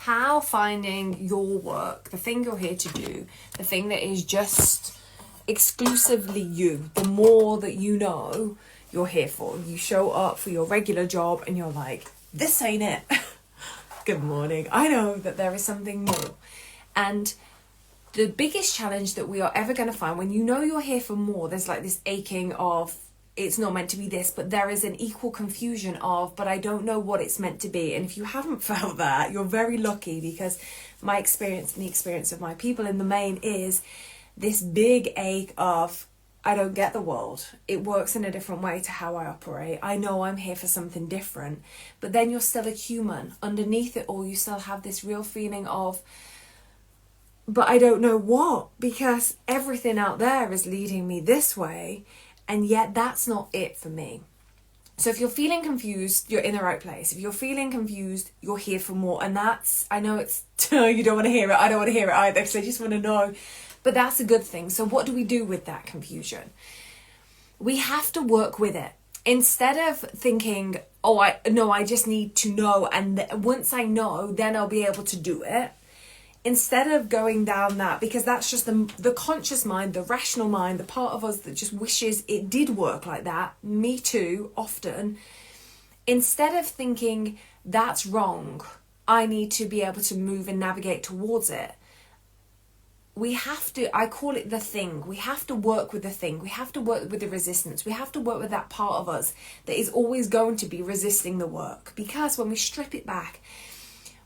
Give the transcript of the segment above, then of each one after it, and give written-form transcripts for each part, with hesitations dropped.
how finding your work, the thing you're here to do, the thing that is just exclusively you, the more that you know you're here for. You show up for your regular job and you're like, this ain't it. Good morning. I know that there is something more. And the biggest challenge that we are ever going to find, when you know you're here for more, there's like this aching of, it's not meant to be this, but there is an equal confusion of, but I don't know what it's meant to be. And if you haven't felt that, you're very lucky, because my experience and the experience of my people in the main is this big ache of, I don't get the world. It works in a different way to how I operate. I know I'm here for something different, but then you're still a human. Underneath it all, you still have this real feeling of, but I don't know what, because everything out there is leading me this way, and yet that's not it for me. So if you're feeling confused, you're in the right place. If you're feeling confused, you're here for more. And that's, I know it's, you don't want to hear it. I don't want to hear it either, because I just want to know. But that's a good thing. So what do we do with that confusion? We have to work with it. Instead of thinking, oh, I just need to know, and once I know, then I'll be able to do it. Instead of going down that, because that's just the conscious mind, the rational mind, the part of us that just wishes it did work like that, me too, often. Instead of thinking, that's wrong, I need to be able to move and navigate towards it, we have to, I call it the thing. We have to work with the thing. We have to work with the resistance. We have to work with that part of us that is always going to be resisting the work. Because when we strip it back,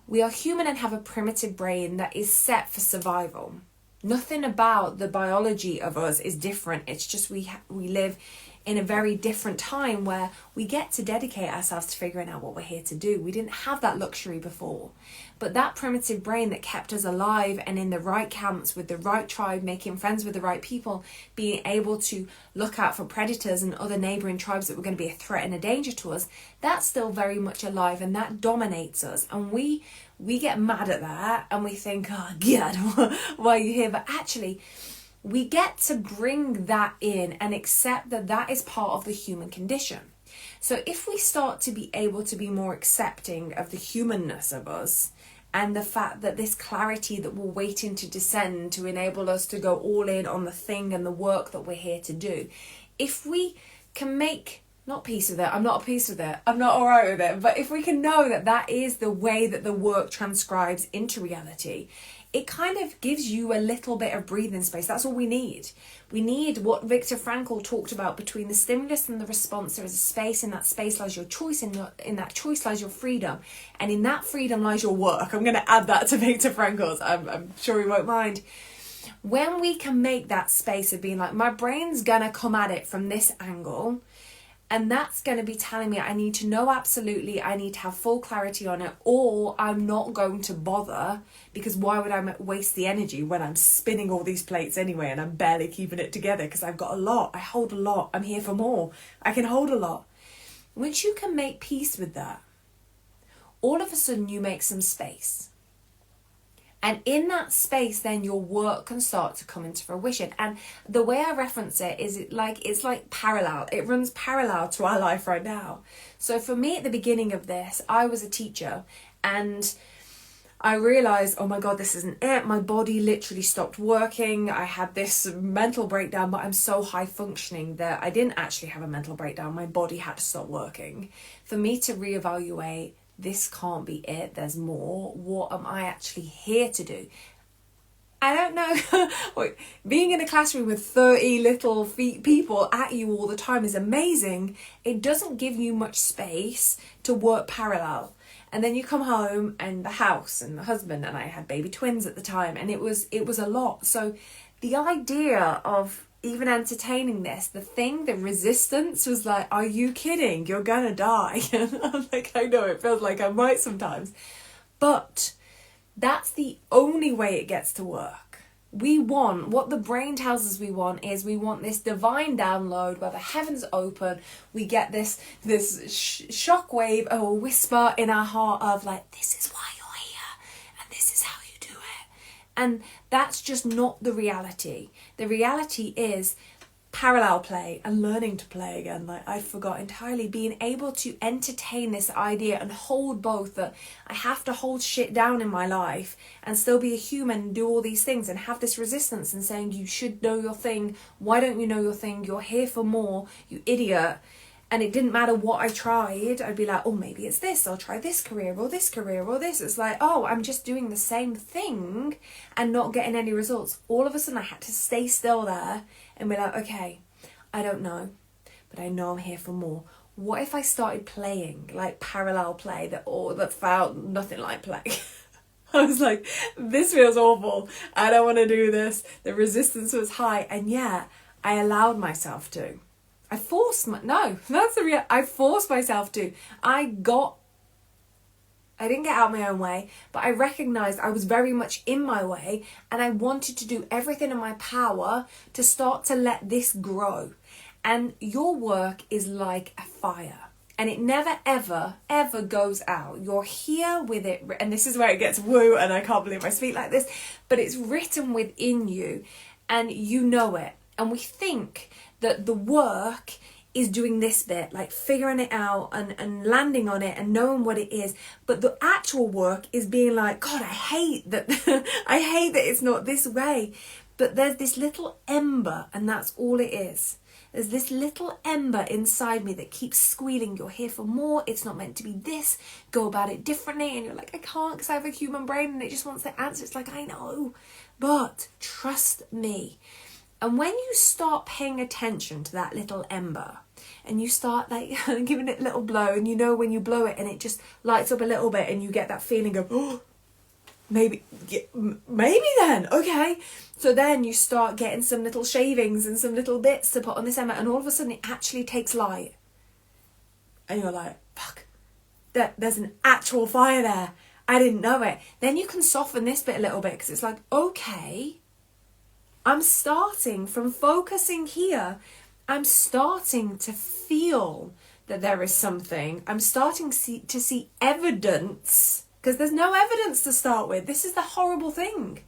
we are human and have a primitive brain that is set for survival. Nothing about the biology of us is different. It's just we live in a very different time where we get to dedicate ourselves to figuring out what we're here to do. We didn't have that luxury before. But that primitive brain that kept us alive and in the right camps with the right tribe, making friends with the right people, being able to look out for predators and other neighbouring tribes that were going to be a threat and a danger to us, that's still very much alive, and that dominates us. And we get mad at that and we think, oh God, why are you here? But actually, we get to bring that in and accept that that is part of the human condition. So if we start to be able to be more accepting of the humanness of us, and the fact that this clarity that we're waiting to descend to enable us to go all in on the thing and the work that we're here to do, if we can make, not peace with it, I'm not at peace with it, I'm not all right with it, but if we can know that that is the way that the work transcribes into reality, it kind of gives you a little bit of breathing space. That's all we need. We need what Viktor Frankl talked about, between the stimulus and the response. There is a space. In that space lies your choice. In that choice lies your freedom. And in that freedom lies your work. I'm going to add that to Viktor Frankl's. I'm sure he won't mind. When we can make that space of being like, my brain's going to come at it from this angle, and that's going to be telling me I need to know absolutely, I need to have full clarity on it, or I'm not going to bother, because why would I waste the energy when I'm spinning all these plates anyway and I'm barely keeping it together because I've got a lot, I hold a lot, I'm here for more, I can hold a lot. Once you can make peace with that, all of a sudden you make some space. And in that space, then your work can start to come into fruition. And the way I reference it is it's like parallel. It runs parallel to our life right now. So for me at the beginning of this, I was a teacher, and I realised, oh my God, this isn't it. My body literally stopped working. I had this mental breakdown, but I'm so high functioning that I didn't actually have a mental breakdown. My body had to stop working. For me to reevaluate, this can't be it, there's more. What am I actually here to do? I don't know. Being in a classroom with 30 little people at you all the time is amazing. It doesn't give you much space to work parallel. And then you come home and the house and the husband, and I had baby twins at the time, and it was a lot. So the idea of even entertaining this, the resistance was like, are you kidding? You're gonna die. And I'm like, I know, it feels like I might sometimes. But that's the only way it gets to work. We want, what the brain tells us we want is, we want this divine download where the heavens open, we get this shockwave or a whisper in our heart of like, this is why you're here, and this is how you do it. And that's just not the reality. The reality is, parallel play and learning to play again, like I forgot entirely, being able to entertain this idea and hold both, that I have to hold shit down in my life and still be a human and do all these things, and have this resistance and saying you should know your thing, why don't you know your thing, you're here for more, you idiot. And it didn't matter what I tried, I'd be like, oh, maybe it's this, I'll try this career or this career or this. It's like, oh, I'm just doing the same thing and not getting any results. All of a sudden I had to stay still there and be like, okay, I don't know, but I know I'm here for more. What if I started playing like parallel play that felt nothing like play? I was like, this feels awful. I don't want to do this. The resistance was high, and yeah, I allowed myself to. I forced myself to. I didn't get out my own way, but I recognized I was very much in my way, and I wanted to do everything in my power to start to let this grow. And your work is like a fire, and it never, ever, ever goes out. You're here with it, and this is where it gets woo, and I can't believe I speak like this, but it's written within you, and you know it. And we think that the work is doing this bit, like figuring it out and landing on it and knowing what it is. But the actual work is being like, God, I hate that I hate that it's not this way. But there's this little ember, and that's all it is. There's this little ember inside me that keeps squealing, you're here for more, it's not meant to be this, go about it differently. And you're like, I can't, because I have a human brain and it just wants the answer. It's like, I know, but trust me. And when you start paying attention to that little ember, and you start like giving it a little blow, and you know when you blow it and it just lights up a little bit, and you get that feeling of, oh, maybe then, okay. So then you start getting some little shavings and some little bits to put on this ember, and all of a sudden it actually takes light. And you're like, fuck, there's an actual fire there. I didn't know it. Then you can soften this bit a little bit, because it's like, okay, I'm starting from focusing here. I'm starting to feel that there is something. I'm starting to see evidence, because there's no evidence to start with. This is the horrible thing.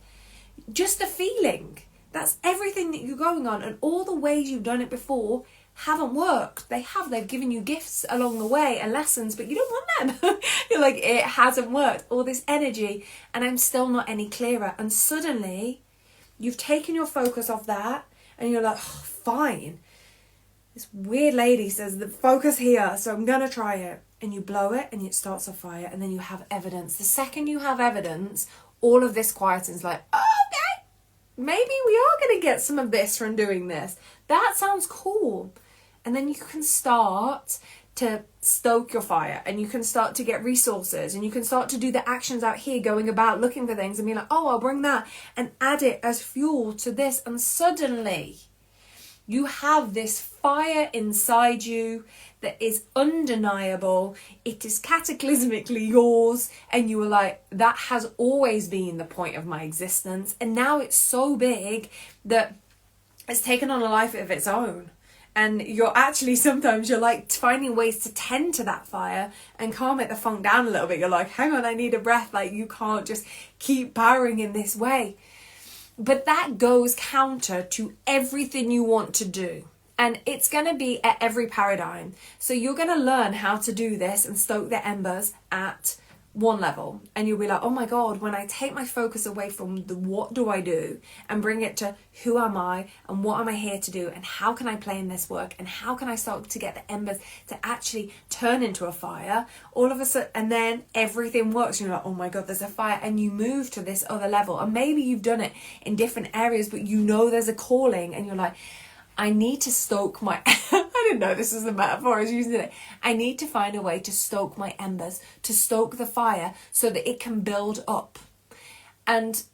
Just a feeling. That's everything that you're going on. And all the ways you've done it before haven't worked. They've given you gifts along the way and lessons, but you don't want them. You're like, it hasn't worked. All this energy, and I'm still not any clearer. And suddenly you've taken your focus off that, and you're like, oh, fine. This weird lady says the focus here, so I'm gonna try it. And you blow it, and it starts a fire, and then you have evidence. The second you have evidence, all of this quietens, like, oh, okay, maybe we are gonna get some of this from doing this. That sounds cool. And then you can start to stoke your fire, and you can start to get resources, and you can start to do the actions out here, going about looking for things and be like, oh, I'll bring that and add it as fuel to this. And suddenly you have this fire inside you that is undeniable. It is cataclysmically yours, and you were like, that has always been the point of my existence, and now it's so big that it's taken on a life of its own. And sometimes you're like finding ways to tend to that fire and calm it the funk down a little bit. You're like, hang on, I need a breath. Like, you can't just keep powering in this way. But that goes counter to everything you want to do. And it's going to be at every paradigm. So you're going to learn how to do this and stoke the embers at one level, and you'll be like, oh my God, when I take my focus away from the what do I do and bring it to who am I and what am I here to do, and how can I play in this work, and how can I start to get the embers to actually turn into a fire, all of a sudden, and then everything works. You're like, oh my God, there's a fire, and you move to this other level. And maybe you've done it in different areas, but you know there's a calling, and you're like, I need to stoke my, I didn't know this was the metaphor I was using it. I need to find a way to stoke my embers, to stoke the fire so that it can build up. And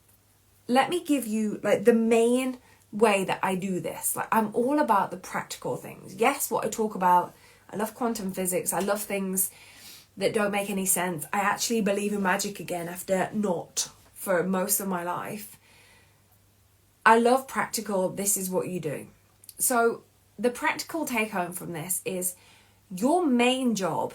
let me give you like the main way that I do this. Like, I'm all about the practical things. Yes, what I talk about, I love quantum physics. I love things that don't make any sense. I actually believe in magic again after not for most of my life. I love practical, this is what you do. So the practical take home from this is your main job,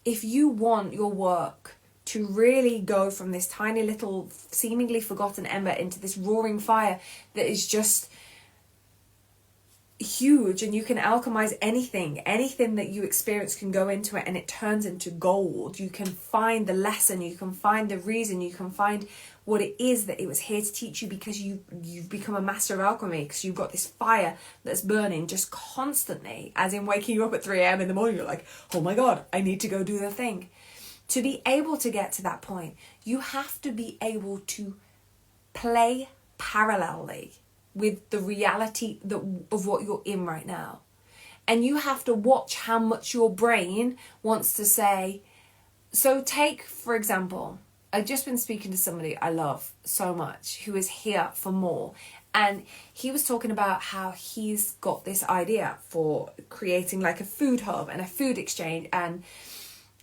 if you want your work to really go from this tiny little seemingly forgotten ember into this roaring fire that is just huge, and you can alchemize anything that you experience can go into it and it turns into gold. You can find the lesson, you can find the reason, you can find what it is that it was here to teach you, because you've become a master of alchemy, because you've got this fire that's burning just constantly, as in waking you up at 3 a.m. in the morning, you're like, oh my god, I need to go do the thing. To be able to get to that point, you have to be able to play parallelly with the reality of what you're in right now. And you have to watch how much your brain wants to say. So take, for example, I've just been speaking to somebody I love so much who is here for more. And he was talking about how he's got this idea for creating like a food hub and a food exchange. And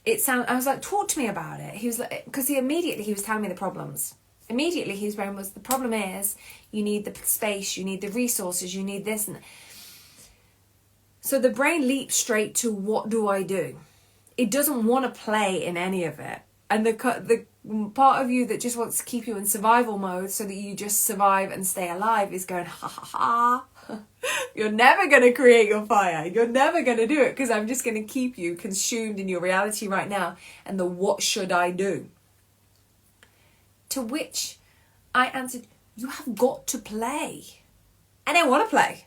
I was like, talk to me about it. He was like, because he was telling me the problems. Immediately his brain was, the problem is you need the space, you need the resources, you need this. And so the brain leaps straight to, what do I do? It doesn't want to play in any of it. And the part of you that just wants to keep you in survival mode so that you just survive and stay alive is going, ha ha ha. You're never going to create your fire. You're never going to do it, because I'm just going to keep you consumed in your reality right now and the what should I do? To which I answered, you have got to play. And I want to play.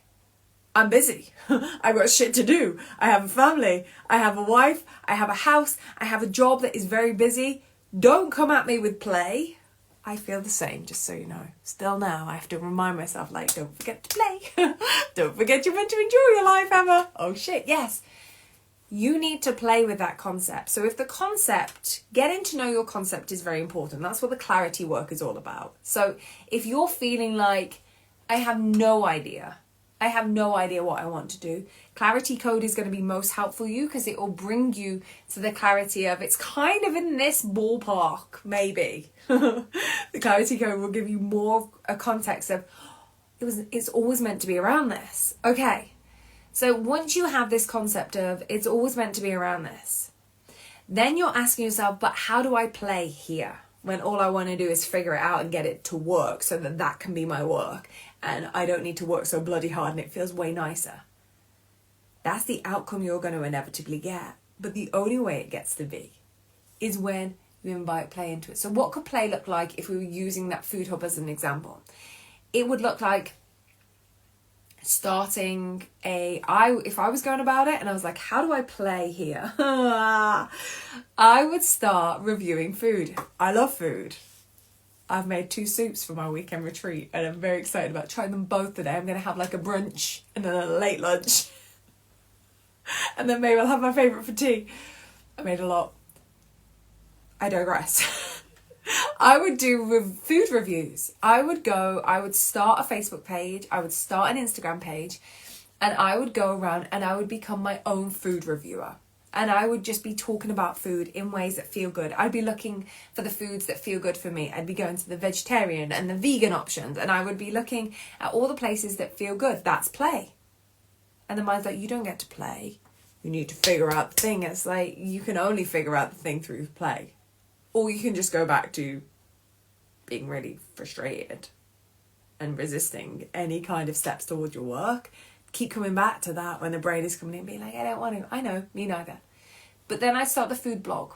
I'm busy. I've got shit to do. I have a family. I have a wife. I have a house. I have a job that is very busy. Don't come at me with play. I feel the same, just so you know. Still now, I have to remind myself, like, don't forget to play. Don't forget you're meant to enjoy your life, Emma. Oh shit, yes. You need to play with that concept. So if the concept, getting to know your concept is very important. That's what the clarity work is all about. So if you're feeling like, I have no idea what I want to do, Clarity Code is going to be most helpful to you, because it will bring you to the clarity of, it's kind of in this ballpark, maybe. The Clarity Code will give you more a context of, it's always meant to be around this. Okay. So once you have this concept of, it's always meant to be around this, then you're asking yourself, but how do I play here? When all I want to do is figure it out and get it to work so that can be my work. And I don't need to work so bloody hard and it feels way nicer. That's the outcome you're going to inevitably get. But the only way it gets to be is when you invite play into it. So what could play look like if we were using that food hub as an example? It would look like starting if I was going about it and I was like, how do I play here? I would start reviewing food. I love food. I've made 2 soups for my weekend retreat and I'm very excited about trying them both today. I'm going to have like a brunch and then a late lunch. And then maybe I'll have my favourite for tea. I made a lot. I digress. I would do food reviews. I would start a Facebook page, I would start an Instagram page, and I would go around and I would become my own food reviewer. And I would just be talking about food in ways that feel good. I'd be looking for the foods that feel good for me. I'd be going to the vegetarian and the vegan options, and I would be looking at all the places that feel good. That's play. And the mind's like, you don't get to play. You need to figure out the thing. It's like, you can only figure out the thing through play. Or you can just go back to being really frustrated and resisting any kind of steps towards your work. Keep coming back to that when the brain is coming in, being like, I don't want to. I know, me neither. But then I start the food blog.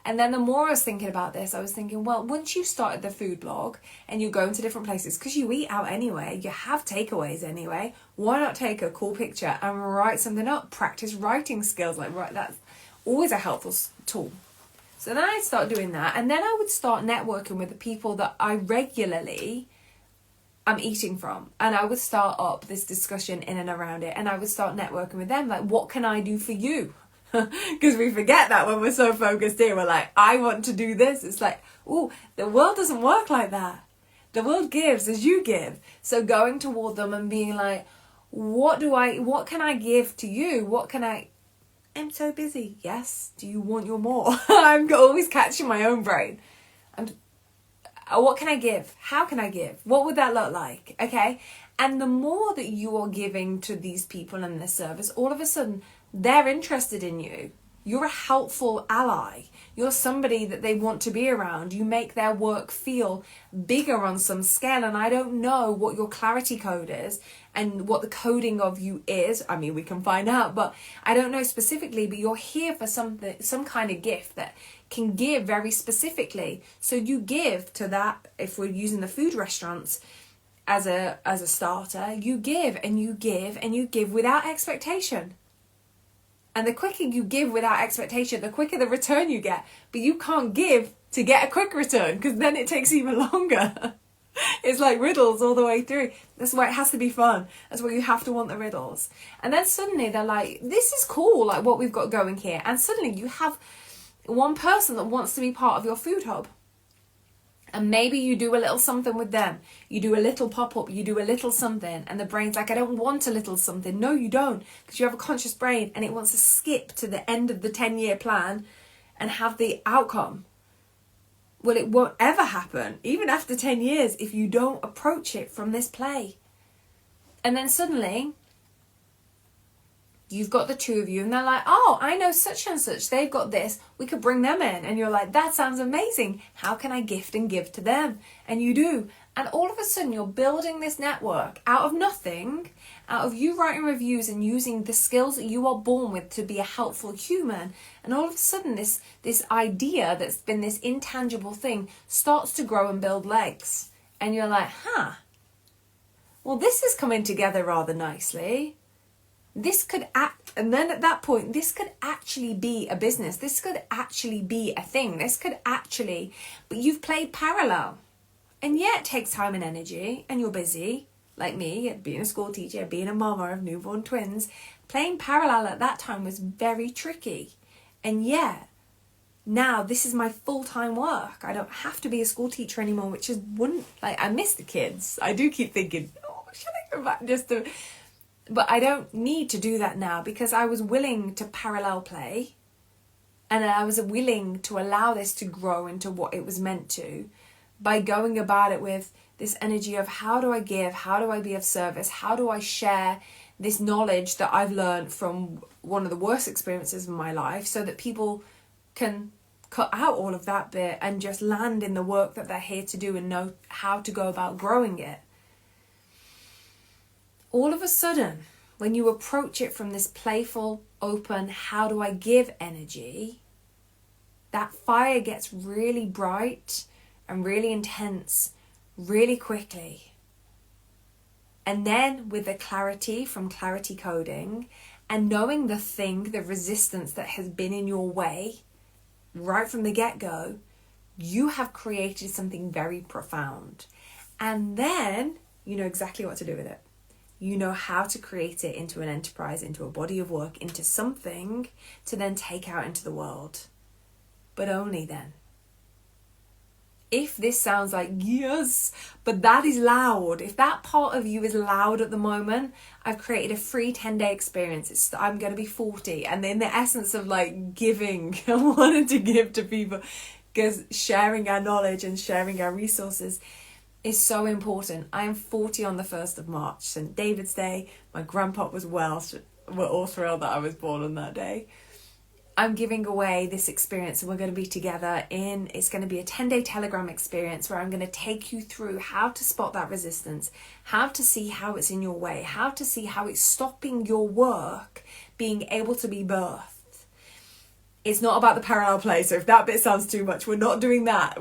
And then the more I was thinking about this, I was thinking, well, once you started the food blog and you go into different places, because you eat out anyway, you have takeaways anyway, why not take a cool picture and write something up? Practice writing skills. That's always a helpful tool. So then I'd start doing that, and then I would start networking with the people that I regularly am eating from, and I would start up this discussion in and around it, and I would start networking with them, like, what can I do for you? Because we forget that when we're so focused here. What like, I want to do this. It's like, oh, the world doesn't work like that. The world gives as you give. So going toward them and being like, what can I give to you? I'm so busy. Yes. Do you want your more? I'm always catching my own brain. And what can I give? How can I give? What would that look like? Okay. And the more that you are giving to these people in this service, all of a sudden they're interested in you. You're a helpful ally. You're somebody that they want to be around. You make their work feel bigger on some scale. And I don't know what your clarity code is and what the coding of you is. I mean, we can find out, but I don't know specifically, but you're here for something, some kind of gift that can give very specifically. So you give to that, if we're using the food restaurants as a starter, you give and you give and you give without expectation. And the quicker you give without expectation, the quicker the return you get. But you can't give to get a quick return, because then it takes even longer. It's like riddles all the way through. That's why it has to be fun. That's why you have to want the riddles. And then suddenly they're like, this is cool, like what we've got going here. And suddenly you have one person that wants to be part of your food hub. And maybe you do a little something with them. You do a little pop-up, you do a little something. And the brain's like, I don't want a little something. No, you don't. Because you have a conscious brain and it wants to skip to the end of the 10-year plan and have the outcome. Well, it won't ever happen, even after 10 years, if you don't approach it from this play. And then suddenly, you've got the two of you and they're like, oh, I know such and such, they've got this, we could bring them in. And you're like, that sounds amazing. How can I gift and give to them? And you do. And all of a sudden you're building this network out of nothing, out of you writing reviews and using the skills that you are born with to be a helpful human. And all of a sudden this idea that's been this intangible thing starts to grow and build legs. And you're like, well, this is coming together rather nicely. This could act, and then at that point, this could actually be a business. This could actually be a thing. This could actually, but you've played parallel. And yeah, it takes time and energy, and you're busy, like me, being a school teacher, being a mama of newborn twins. Playing parallel at that time was very tricky. And yeah, now this is my full-time work. I don't have to be a school teacher anymore, which is I miss the kids. I do keep thinking, should I go back just to... But I don't need to do that now, because I was willing to parallel play, and I was willing to allow this to grow into what it was meant to, by going about it with this energy of how do I give, how do I be of service, how do I share this knowledge that I've learned from one of the worst experiences of my life, so that people can cut out all of that bit and just land in the work that they're here to do and know how to go about growing it. All of a sudden, when you approach it from this playful, open, how do I give energy, that fire gets really bright and really intense really quickly. And then with the clarity from clarity coding and knowing the thing, the resistance that has been in your way right from the get-go, you have created something very profound. And then you know exactly what to do with it. You know how to create it into an enterprise, into a body of work, into something to then take out into the world. But only then. If this sounds like, yes, but that is loud. If that part of you is loud at the moment, I've created a free 10-day experience. I'm going to be 40. And in the essence of like giving, I wanted to give to people, because sharing our knowledge and sharing our resources is so important. I am 40 on the 1st of March, St. David's Day. My grandpa was Welsh. We're all thrilled that I was born on that day. I'm giving away this experience, and we're going to be together it's going to be a 10-day Telegram experience where I'm going to take you through how to spot that resistance, how to see how it's in your way, how to see how it's stopping your work being able to be birthed. It's not about the parallel play. So if that bit sounds too much, we're not doing that.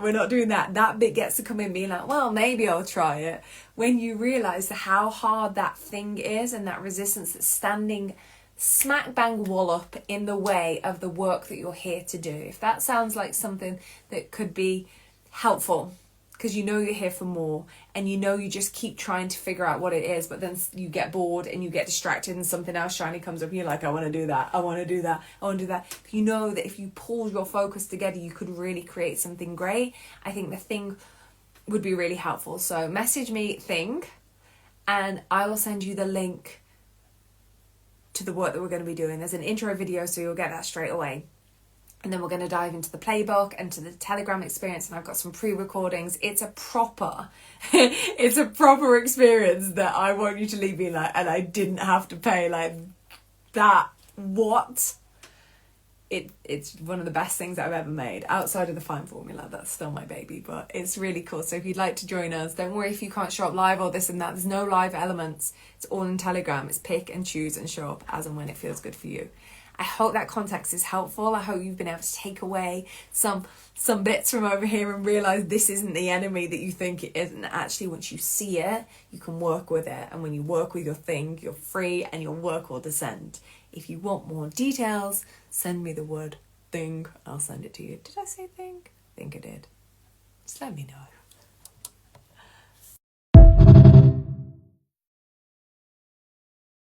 That bit gets to come in being like, well, maybe I'll try it. When you realize how hard that thing is and that resistance that's standing smack bang wallop in the way of the work that you're here to do. If that sounds like something that could be helpful, because you know you're here for more, and you know you just keep trying to figure out what it is, but then you get bored and you get distracted and something else shiny comes up and you're like, I want to do that, I want to do that, I want to do that. You know that if you pull your focus together, you could really create something great. I think the thing would be really helpful. So message me thing, and I will send you the link to the work that we're going to be doing. There's an intro video, so you'll get that straight away. And then we're going to dive into the playbook and to the Telegram experience, and I've got some pre-recordings. It's a proper experience that I want you to leave me like, and I didn't have to pay like that. What it's one of the best things I've ever made outside of the Fine Formula. That's still my baby, but it's really cool. So if you'd like to join us, don't worry if you can't show up live or this and that. There's no live elements. It's all in Telegram. It's pick and choose and show up as and when it feels good for you. I hope that context is helpful. I hope you've been able to take away some bits from over here and realise this isn't the enemy that you think it is. And actually, once you see it, you can work with it. And when you work with your thing, you're free and your work will descend. If you want more details, send me the word thing. I'll send it to you. Did I say thing? I think I did. Just let me know.